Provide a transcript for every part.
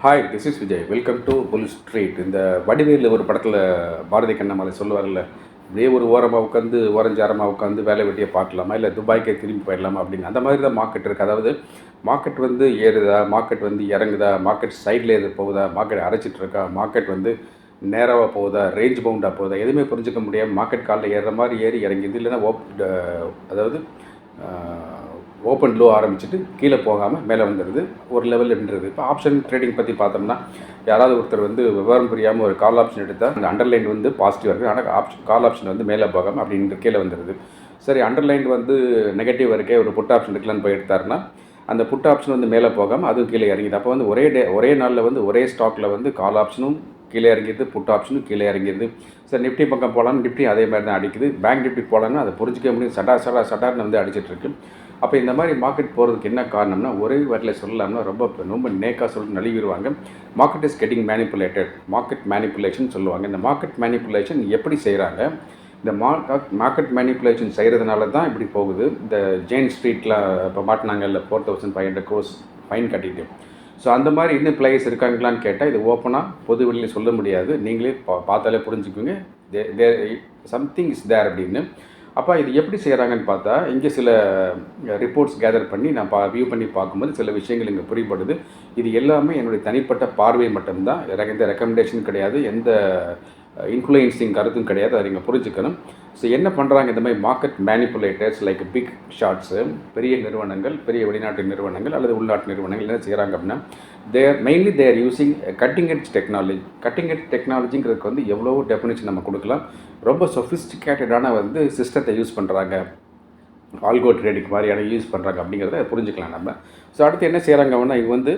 Hi, this is Vijay. Welcome to Bull Street. இந்த வடிவேலு ஒரு படத்தில் பாரதி கண்ணம்மாளை சொல்லுவார்ல, இதே ஒரு ஓரமாக உட்காந்து ஓரஞ்சாரமாக உட்காந்து வேலை வெட்டியை பார்க்கலாமா, இல்லை துபாய்க்கே திரும்பி போயிடலாமா அப்படின்னு. அந்த மாதிரி தான் மார்க்கெட் இருக்குது. அதாவது மார்க்கெட் வந்து ஏறுதா, மார்க்கெட் வந்து இறங்குதா, மார்க்கெட் சைடில் எது போகுதா, மார்க்கெட் அரைச்சிட்டு இருக்கா, மார்க்கெட் வந்து நேராக போகுதா, ரேஞ்ச் பவுண்டாக போகுதா, எதுவுமே புரிஞ்சிக்க முடியாமல் மார்க்கெட் காலில் ஏறுற மாதிரி ஏறி இறங்கிது. இல்லைன்னா அதாவது ஓப்பன் லோ ஆரம்பிச்சுட்டு கீழே போகாமல் மேலே வந்துடுது, ஒரு லெவலில் நின்றுது. இப்போ ஆப்ஷன் ட்ரேடிங் பற்றி பார்த்தோம்னா, யாராவது ஒருத்தர் வந்து விவரம் புரியாமல் ஒரு கால் ஆப்ஷன் எடுத்தால் அந்த அண்டர்லைன் வந்து பாசிட்டிவாக இருக்குது, ஆனால் கால் ஆப்ஷன் வந்து மேலே போகாமல் அப்படின்ற கீழே வந்துடுது. சரி, அண்டர்லைன் வந்து நெகட்டிவ் இருக்கே, ஒரு புட் ஆப்ஷன் எடுக்கலான்னு போய் எடுத்தாருன்னா அந்த புட் ஆப்ஷன் வந்து மேலே போகாமல் அதுவும் கீழே இறங்கிது. அப்போ வந்து ஒரே நாளில் வந்து ஒரே ஸ்டாக்கில் வந்து கால் ஆப்ஷனும் கீழே இறங்கிடுது, புட் ஆப்ஷனும் கீழே இறங்கிடுது. சரி, நிஃப்டி பக்கம் போகலான்னு நிஃப்டி அதே மாதிரி தான் அடிக்குது. பேங்க் நிஃப்டி போகலான்னு அதை புரிஞ்சிக்க முடியும், சடார்னு வந்து அடிச்சிட்ருக்கு. அப்போ இந்த மாதிரி மார்க்கெட் போகிறதுக்கு என்ன காரணம்னா, ஒரே வாட்டில் சொல்லலாம்னா ரொம்ப நேக்காக சொல்லிட்டு நழுவிடுவாங்க. Market is getting manipulated, market manipulation சொல்லுவாங்க. இந்த மார்க்கெட் மேனிப்புலேஷன் எப்படி செய்கிறாங்க? இந்த மார்க்கெட் மேனிப்புலேஷன் செய்கிறதுனால தான் இப்படி போகுது. இந்த ஜெயின் ஸ்ட்ரீட்டில் இப்போ மாட்டினாங்கல்ல 4500 crores ஃபைன் கட்டிட்டு. ஸோ அந்த மாதிரி இன்னும் பிளேயர்ஸ் இருக்காங்களான்னு கேட்டால் இது ஓப்பனாக பொது வெளியில் சொல்ல முடியாது. நீங்களே பார்த்தாலே புரிஞ்சுக்குவீங்க, சம்திங் இஸ் தேர் அப்படின்னு. அப்போ இது எப்படி செய்கிறாங்கன்னு பார்த்தா, இங்கே சில ரிப்போர்ட்ஸ் கேதர் பண்ணி நான் வியூ பண்ணி பார்க்கும்போது சில விஷயங்கள் இங்கே புரியப்படுது. இது எல்லாமே என்னுடைய தனிப்பட்ட பார்வை மட்டும்தான், எந்த ரெக்கமெண்டேஷன் கிடையாது, எந்த இன்ஃப்ளூயன்சிங் கருத்தும் கிடையாது. அதை நீங்கள் புரிஞ்சுக்கணும். ஸோ என்ன பண்ணுறாங்க, இந்த மாதிரி market manipulators like big shorts, பெரிய நிறுவனங்கள், பெரிய வெளிநாட்டு நிறுவனங்கள் அல்லது உள்நாட்டு நிறுவனங்கள் என்ன செய்கிறாங்க அப்படின்னா, mainly they're using cutting edge technology. Cutting edge டெக்னாலஜிங்கிறதுக்கு வந்து எவ்வளோ டெஃபினிஷன் நம்ம கொடுக்கலாம். ரொம்ப சொஃபிஸ்டிகேட்டடான வந்து சிஸ்டத்தை யூஸ் பண்ணுறாங்க, ஆல்கோ ட்ரேடிங் மாதிரியான யூஸ் பண்ணுறாங்க அப்படிங்கிறத புரிஞ்சுக்கலாம் நம்ம. ஸோ அடுத்து என்ன செய்கிறாங்க அப்படின்னா, இது வந்து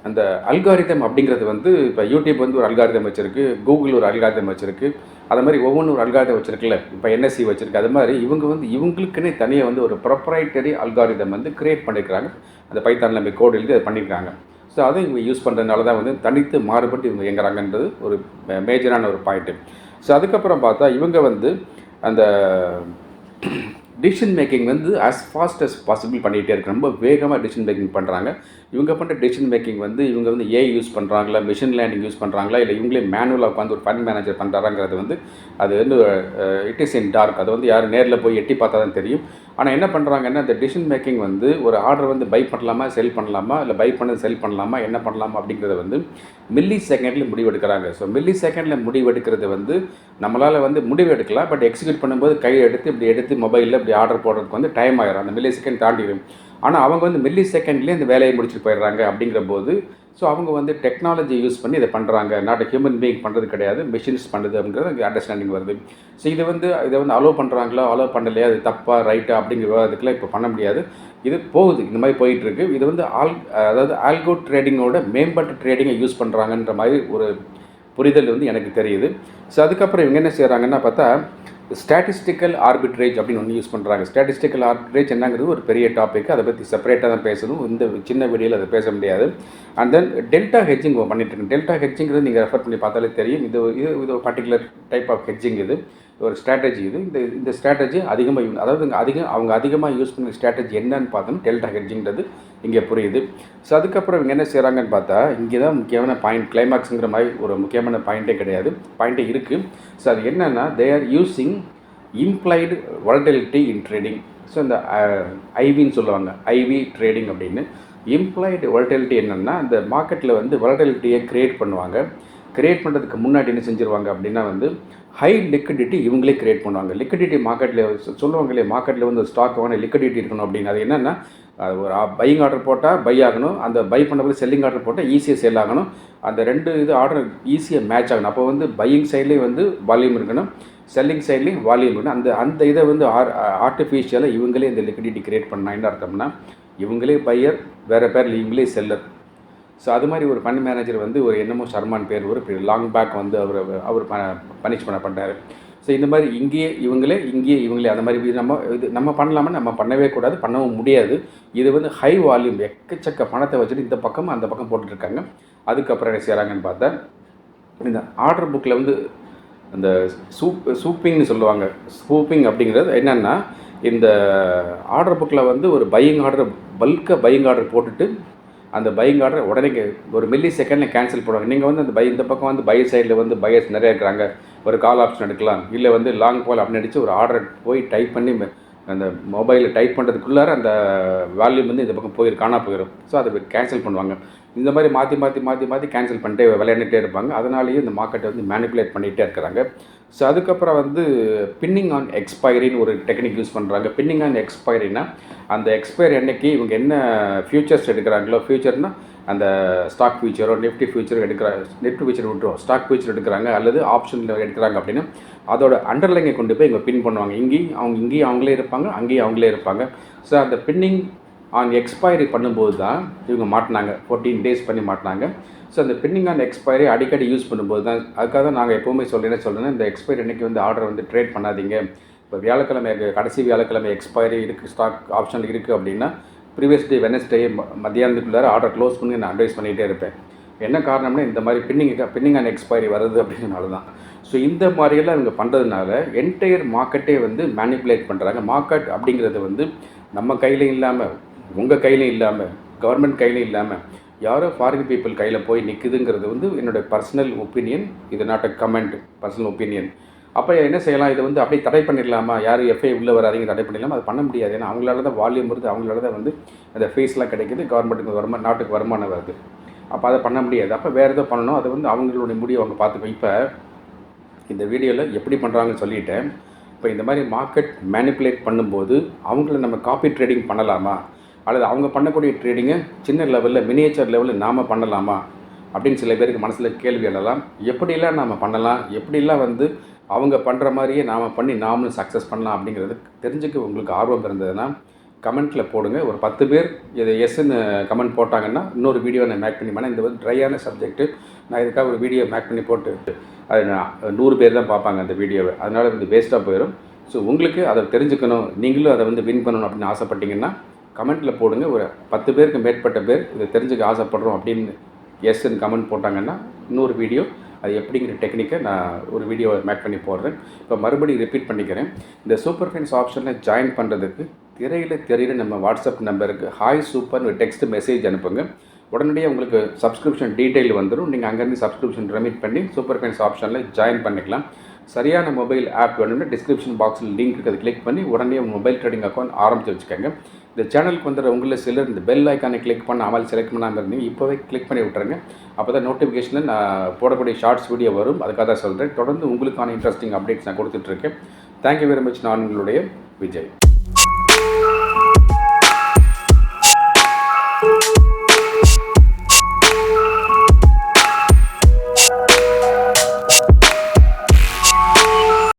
அந்த அல்காரிதம் அப்படிங்கிறது வந்து இப்போ யூடியூப் வந்து ஒரு அல்காரிதம் வச்சுருக்கு, கூகுள் ஒரு அல்காரிதம் வச்சுருக்கு, அது மாதிரி ஒவ்வொன்றும் ஒரு அல்காரிதம் வச்சுருக்குல்ல, இப்போ என்எஸ்சி வச்சுருக்கு. அது மாதிரி இவங்க வந்து இவங்களுக்குன்னே தனியாக வந்து ஒரு ப்ரொப்ரைட்டரி அல்காரிதம் வந்து க்ரியேட் பண்ணியிருக்கிறாங்க. அந்த பைத்தானில் நம்ம கோட் எழுதி அதை பண்ணியிருக்காங்க. ஸோ அதை இவங்க யூஸ் பண்ணுறதுனால தான் வந்து தனித்து மாறுபட்டு இவங்க இயங்குறாங்கன்றது ஒரு மேஜரான ஒரு பாயிண்ட்டு. ஸோ அதுக்கப்புறம் பார்த்தா இவங்க வந்து அந்த டிசிஷன் மேக்கிங் வந்து ஆஸ் ஃபாஸ்ட் அஸ் பாசிபிள் பண்ணிகிட்டே இருக்கு. ரொம்ப வேகமாக டிசிஷன் மேக்கிங் பண்ணுறாங்க. இவங்க பண்ணுற டிசிஷன் மேக்கிங் வந்து இவங்க வந்து ஏஐ யூஸ் பண்ணுறாங்களா, மிஷின் லேர்னிங் யூஸ் பண்ணுறாங்களா, இல்லை இவங்களே மேனுவலாக உட்காந்து ஒரு ஃபண்ட் மேனேஜர் பண்ணுறாங்கிறது வந்து அது வந்து இட் இஸ் இன் டார்க். அது வந்து யாரும் நேரில் போய் எட்டி பார்த்தா தான் தெரியும். ஆனால் என்ன பண்ணுறாங்கன்னா, இந்த டிசிஷன் மேக்கிங் வந்து ஒரு ஆர்டர் வந்து பை பண்ணலாமா, செல் பண்ணலாமா, இல்லை பை பண்ணது செல் பண்ணலாமா, என்ன பண்ணலாமா அப்படிங்கிறத வந்து மில்லி செகண்டில் முடிவெடுக்கிறாங்க. ஸோ மில்லி செகண்டில் முடிவெடுக்கிறது வந்து நம்மளால் வந்து முடிவு எடுக்கலாம், பட் எக்ஸிக்யூட் பண்ணும்போது கையை எடுத்து இப்படி எடுத்து மொபைலில் இப்படி ஆர்டர் போடுறதுக்கு வந்து டைம் ஆகிடும், அந்த மில்லி செகண்ட் தாண்டிடும். ஆனால் அவங்க வந்து மில்லி செகண்ட்லேயே இந்த வேலையை முடிச்சுட்டு போயிடுறாங்க. அப்படிங்கிற போது ஸோ அவங்க வந்து டெக்னாலஜி யூஸ் பண்ணி இதை பண்ணுறாங்க. நாட் ஹியூமன் பீயிங் பண்ணுறது கிடையாது, மிஷின்ஸ் பண்ணுறது அப்படிங்கிறது அங்கே அண்டர்ஸ்டாண்டிங் வருது. ஸோ இதை வந்து அலோவ் பண்ணுறாங்களா, அலோவ் பண்ணலையா, அது தப்பா ரைட்டா அப்படிங்கிற விவாதத்துக்குலாம் இப்போ பண்ண முடியாது. இது போகுது, இந்த மாதிரி போயிட்டுருக்கு. இது வந்து அதாவது ஆல்கோ ட்ரேடிங்கோட மேம்பட்ட ட்ரேடிங்கை யூஸ் பண்ணுறாங்கன்ற மாதிரி ஒரு புரிதல் வந்து எனக்கு தெரியுது. ஸோ அதுக்கப்புறம் இவங்க என்ன செய்கிறாங்கன்னா பார்த்தா, ஸ்டாட்டிஸ்டிக்கல் ஆர்பிட்ரேஜ் அப்படின்னு ஒன்று யூஸ் பண்ணுறாங்க. ஸ்டாட்டிஸ்டிக்கல் ஆர்பிட்ரேஜ் என்னங்கிறது ஒரு பெரிய டாபிக், அதை பற்றி செப்பரேட்டாக தான் பேசணும், இந்த சின்ன வீடியோவில் அதை பேச முடியாது. அண்ட் தென் டெல்டா ஹெட்ஜிங் பண்ணிட்டுருக்கு. டெல்டா ஹெட்ஜிங்கிறது நீங்கள் ரெஃபர் பண்ணி பார்த்தாலே தெரியும். இது ஒரு பர்டிகுலர் டைப் ஆஃப் ஹெட்ஜிங், இது ஒரு ஸ்ட்ராட்டஜி. இந்த ஸ்ட்ராட்டஜி அதிகமாக அதாவது அவங்க அதிகமாக யூஸ் பண்ணுற ஸ்ட்ராட்டஜி என்னன்னு பார்த்தோம்னா டெல்டா ஹெட்ஜிங்கிறது இங்கே புரியுது. ஸோ அதுக்கப்புறம் இவங்க என்ன செய்கிறாங்கன்னு பார்த்தா, இங்கே தான் முக்கியமான பாயிண்ட், கிளைமாக்ஸுங்கிற மாதிரி ஒரு முக்கியமான பாயிண்ட்டே கிடையாது, பாயிண்ட்டே இருக்குது. ஸோ அது என்னென்னா, they are using implied volatility in trading. So இந்த ஐவின்னு சொல்லுவாங்க, ஐவி ட்ரேடிங் அப்படின்னு. இம்ப்ளாய்டு வாலட்டிலிட்டி என்னென்னா, இந்த மார்க்கெட்டில் வந்து வாலட்டிலிட்டியை க்ரியேட் பண்ணுவாங்க. க்ரியேட் பண்ணுறதுக்கு முன்னாடி என்ன செஞ்சுருவாங்க அப்படின்னா வந்து ஹை லிக்விடிட்டி இவங்களே க்ரியேட் பண்ணுவாங்க. லிக்விடிட்டி மார்க்கெட்டில் சொல்லுவாங்க இல்லையா, மார்க்கெட்டில் வந்து ஸ்டாக் வாங்க லிக்விடிட்டி இருக்கணும் அப்படின்னு. அது என்னென்னா, ஒரு பையிங் ஆர்டர் போட்டால் பை ஆகணும், அந்த பை பண்ண செல்லிங் ஆர்டர் போட்டால் ஈஸியாக செல் ஆகணும். அந்த ரெண்டு ஆர்டர் ஈஸியாக மேட்ச் ஆகணும். அப்போ வந்து பையிங் சைட்லேயும் வந்து வால்யூம் இருக்கணும், செல்லிங் சைட்லேயும் வால்யூம் இருக்கணும். அந்த இதை வந்து ஆர்டிஃபிஷியலாக இவங்களே இந்த லிக்விடிட்டி க்ரியேட் பண்ணால் என்ன அர்த்தம்னா, இவங்களே பையர், வேறு பேரில் இவங்களே செல்லர். ஸோ அது மாதிரி ஒரு ஃபண்ட் மேனேஜர் வந்து ஒரு என்னமோ ஷர்மான் பேர், ஒரு லாங் பேக் வந்து அவர் பனிஷ் பண்ணார். ஸோ இந்த மாதிரி இங்கேயே இவங்களே அந்த மாதிரி நம்ம பண்ணலாமா, நம்ம பண்ணவே கூடாது, பண்ணவும் முடியாது. இது வந்து ஹை வால்யூம், எக்கச்சக்க பணத்தை வச்சுட்டு இந்த பக்கம் அந்த பக்கம் போட்டுட்ருக்காங்க. அதுக்கப்புறம் என்ன செய்கிறாங்கன்னு பார்த்தா, இந்த ஆர்டர் புக்கில் வந்து அந்த சூப்பிங்னு சொல்லுவாங்க. ஸ்கூப்பிங் அப்படிங்கிறது என்னென்னா, இந்த ஆர்டர் புக்கில் வந்து ஒரு பையிங் ஆர்டர், பல்காக பையிங் ஆர்டர் போட்டுட்டு அந்த பையிங் ஆர்டர் உடனே ஒரு மில்லி செகண்டில் கேன்சல் பண்ணுவாங்க. நீங்கள் வந்து அந்த இந்த பக்கம் வந்து பை சைடில் வந்து பையர்ஸ் நிறைய இருக்கிறாங்க, ஒரு கால் ஆப்ஷன் எடுக்கலாம், இல்லை வந்து லாங் கால் அப்படின்னு அடித்து ஒரு ஆர்டர் போய் டைப் பண்ணி அந்த மொபைலில் டைப் பண்ணுறதுக்குள்ளார அந்த வேல்யூம் வந்து இந்த பக்கம் காணா போயிடும். ஸோ அதை கேன்சல் பண்ணுவாங்க. இந்த மாதிரி மாற்றி கேன்சல் பண்ணிட்டே விளையாண்டுட்டே இருப்பாங்க. அதனாலேயே இந்த மார்க்கெட்டை வந்து மேனிப்புலேட் பண்ணிகிட்டே இருக்கிறாங்க. ஸோ அதுக்கப்புறம் வந்து பின்னிங் ஆன் எக்ஸ்பைரின்னு ஒரு டெக்னிக் யூஸ் பண்ணுறாங்க. பின்னிங் ஆன் எக்ஸ்பைரினா அந்த எக்ஸ்பைரி அன்னைக்கு இவங்க என்ன ஃபியூச்சர்ஸ் எடுக்கிறாங்களோ, ஃபியூச்சர்னால் அந்த ஸ்டாக் ஃபியூச்சரோ நிஃப்டி ஃபியூச்சரோ நிஃப்டி ஃபியூச்சர் விட்டுரும், ஸ்டாக் ஃபியூச்சர் எடுக்கிறாங்க அல்லது ஆப்ஷனில் எடுக்கிறாங்க அப்படின்னா அதோட அண்டர்லைனை கொண்டு போய் இவங்க பின் பண்ணுவாங்க. இங்கேயும் அவங்களே இருப்பாங்க, அங்கேயும் அவங்களே இருப்பாங்க. ஸோ அந்த பின்னிங் ஆன் எக்ஸ்பைரி பண்ணும்போது தான் இவங்க மாட்டினாங்க, 14 days பண்ணி மாட்டினாங்க. ஸோ அந்த பின்னிங் ஆன் எக்ஸ்பைரி அடிக்கடி யூஸ் பண்ணும்போது தான், அதுக்காக தான் நாங்கள் எப்போவுமே சொல்கிறேன்னா இந்த எக்ஸ்பைரி அன்றைக்கி வந்து ஆர்டர் வந்து ட்ரேட் பண்ணாதீங்க. இப்போ வியாழக்கிழமை கடைசி வியாழக்கிழமை எக்ஸ்பைரி இருக்குது, ஸ்டாக் ஆப்ஷன் இருக்குது அப்படின்னா ப்ரீவியஸ் டே வெனஸ்டே மத்தியானத்துக்குள்ளார ஆர்டர் க்ளோஸ் பண்ணி நான் அட்வைஸ் பண்ணிகிட்டே இருப்பேன். என்ன காரணம்னா இந்த மாதிரி பின்னிங் ஆன் எக்ஸ்பைரி வருது அப்படிங்கிறனால தான். ஸோ இந்த மாதிரியெல்லாம் இவங்க பண்ணுறதுனால என்டையர் மார்க்கெட்டே வந்து மேனிப்புலேட் பண்ணுறாங்க. மார்க்கெட் அப்படிங்கிறது வந்து நம்ம கையிலையும் இல்லாமல், உங்கள் கையிலையும் இல்லாமல், கவர்மெண்ட் கையிலையும் இல்லாமல், யாரோ ஃபாரின் பீப்புள் கையில் போய் நிற்குதுங்கிறது வந்து என்னோடய பர்சனல் ஒப்பீனியன். இது not a comment, personal opinion. அப்போ என்ன செய்யலாம், இதை வந்து அப்படியே தடை பண்ணிடலாமா, யாரும் எஃப்ஐ உள்ளே வராதிங்க தடை பண்ணிடலாமா? அது பண்ண முடியாது. ஏன்னா அவங்களால தான் வால்யூம் வருது, அவங்களால தான் வந்து அந்த ஃபீஸ்லாம் கிடைக்கிது, கவர்மெண்ட்டுக்கு நாட்டுக்கு வருமானம் வருது. அப்போ அதை பண்ண முடியாது. அப்போ வேறு எதோ பண்ணணும், அது வந்து அவங்களுடைய முடிவு அவங்க பார்த்துப்போம். இப்போ இந்த வீடியோவில் எப்படி பண்ணுறாங்கன்னு சொல்லிட்டேன். இப்போ இந்த மாதிரி மார்க்கெட் மேனிப்புலேட் பண்ணும்போது அவங்கள நம்ம காப்பி ட்ரேடிங் பண்ணலாமா, அல்லது அவங்க பண்ணக்கூடிய ட்ரேடிங்கை சின்ன லெவலில் மினியேச்சர் லெவலில் நாம் பண்ணலாமா அப்படின்னு சில பேருக்கு மனசில் கேள்வி எழலாம். எப்படிலாம் நாம் பண்ணலாம், எப்படிலாம் வந்து அவங்க பண்ணுற மாதிரியே நாம் பண்ணி நாமளும் சக்ஸஸ் பண்ணலாம் அப்படிங்கிறது தெரிஞ்சுக்க உங்களுக்கு ஆர்வம் இருந்ததுன்னா கமெண்ட்டில் போடுங்க. ஒரு 10 பேர் இதை எஸ்ன்னு கமெண்ட் போட்டாங்கன்னா இன்னொரு வீடியோ நான் மேக் பண்ணி பண்ணேன். இந்த வந்து ட்ரையான சப்ஜெக்ட்டு, நான் இதுக்காக ஒரு வீடியோ மேக் பண்ணி போட்டு அது 100 பேர் தான் பார்ப்பாங்க அந்த வீடியோவை, அதனால் வந்து வேஸ்ட்டாக போயிடும். ஸோ உங்களுக்கு அதை தெரிஞ்சுக்கணும், நீங்களும் அதை வந்து வின் பண்ணணும் அப்படின்னு ஆசைப்பட்டீங்கன்னா கமெண்ட்டில் போடுங்க. ஒரு 10 பேருக்கு மேற்பட்ட பேர் இதை தெரிஞ்சுக்க ஆசைப்பட்றோம் அப்படின்னு எஸ்ன்னு கமெண்ட் போட்டாங்கன்னா இன்னொரு வீடியோ அது எப்படிங்கிற டெக்னிக்கை நான் ஒரு வீடியோவை மேக் பண்ணி போடுறேன். இப்போ மறுபடியும் ரிப்பீட் பண்ணிக்கிறேன். இந்த சூப்பர் ஃபின்ஸ் ஆப்ஷனில் ஜாயின் பண்ணுறதுக்கு திரையில் நம்ம வாட்ஸ்அப் நம்பருக்கு ஹாய் சூப்பர்னு ஒரு டெக்ஸ்ட் மெசேஜ் அனுப்புங்க. உடனடியாக உங்களுக்கு சப்ஸ்கிரிப்ஷன் டீட்டெயில் வந்துடும். நீங்கள் அங்கேருந்து சப்ஸ்கிரிப்ஷன் ரெமிட் பண்ணி சூப்பர் ஃபின்ஸ் ஆப்ஷனில் ஜாயின் பண்ணிக்கலாம். சரியான மொபைல் ஆப் வேணும்னா டிஸ்கிரிப்ஷன் பாக்ஸில் லிங்க் இருக்குது, அதை கிளிக் பண்ணி உடனே மொபைல் ட்ரேடிங் அக்கௌண்ட் ஆரம்பித்து வச்சுக்கோங்க. இந்த சேனலுக்கு வந்துடுற உங்களில் சிலர் இந்த பெல் ஐக்கானை கிளிக் பண்ண அமல் செலக்ட் பண்ணாமல் இருந்தீங்க, இப்போவே கிளிக் பண்ணி விட்டுருங்க. அப்போ தான் நோட்டிஃபிகேஷனில் நான் போடக்கூடிய ஷார்ட்ஸ் வீடியோ வரும். அதுக்காக தான் சொல்கிறேன். தொடர்ந்து உங்களுக்கான இன்ட்ரெஸ்டிங் அப்டேட்ஸ் நான் கொடுத்துட்ருக்கேன். Thank you very much. நான் உங்களுடைய விஜய்.